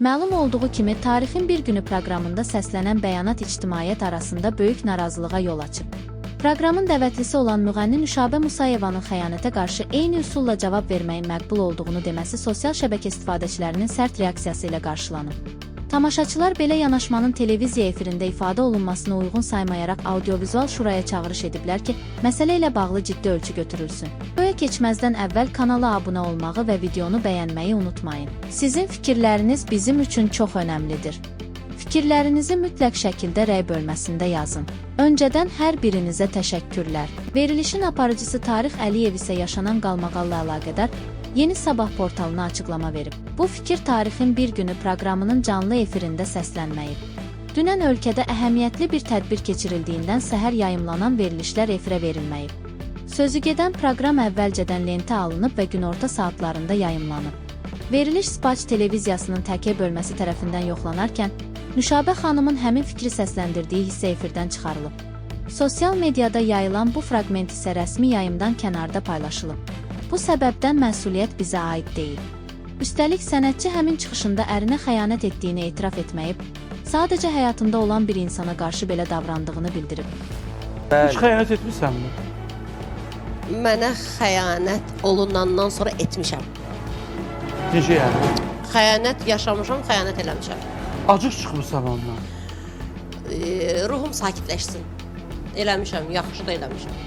Məlum olduğu kimi, Tarixin bir günü proqramında səslənən bəyanat ictimaiyyət arasında böyük narazılığa yol açıb. Proqramın dəvətlisi olan müğənni Nüşabə Musayevanın xəyanətə qarşı eyni üsulla cavab verməyin məqbul olduğunu deməsi sosial şəbəkə istifadəçilərinin sərt reaksiyası ilə qarşılanıb. Tamaşaçılar belə yanaşmanın televiziya efirində ifadə olunmasına uyğun saymayaraq Audiovizual Şuraya çağırış ediblər ki, məsələ ilə bağlı ciddi ölçü götürülsün. Videoya keçməzdən əvvəl kanala abunə olmağı və videonu bəyənməyi unutmayın. Sizin fikirləriniz bizim üçün çox önəmlidir. Fikirlərinizi mütləq şəkildə rəy bölməsində yazın. Öncədən hər birinizə təşəkkürlər. Verilişin aparıcısı Tarix Əliyev isə yaşanan qalmaqalla əlaqədar Yeni Sabah portalına açıqlama verib. Bu fikir Tarixin bir günü proqramının canlı efirində səslənməyib. Dünən ölkədə əhəmiyyətli bir tədbir keçirildiyindən səhər yayımlanan verilişlər efirə verilməyib. Sözügedən proqram əvvəlcədən lentə alınıb və günorta saatlarında yayımlanıb. Veriliş Spaç televiziyasının təkə bölməsi tərəfindən yoxlanarkən, Nüşabə xanımın həmin fikri səsləndirdiyi hissə efirdən çıxarılıb. Sosial mediada yayılan bu fraqment isə rəsmi yayımdan kənarda paylaşılıb. Bu səbəbdən məsuliyyət bizə aid deyil. Üstəlik, sənətçi həmin çıxışında ərinə xəyanət etdiyini etiraf etməyib, sadəcə həyatında olan bir insana qarşı belə davrandığını bildirib. Hiç xəyanət etmisənmi? Mənə xəyanət olunandan sonra etmişəm. Necə yəni? Xəyanət yaşamışam, xəyanət eləmişəm. Acıq çıxmısan ondan. Ruhum sakitləşsin. Eləmişəm, yaxşı da eləmişəm.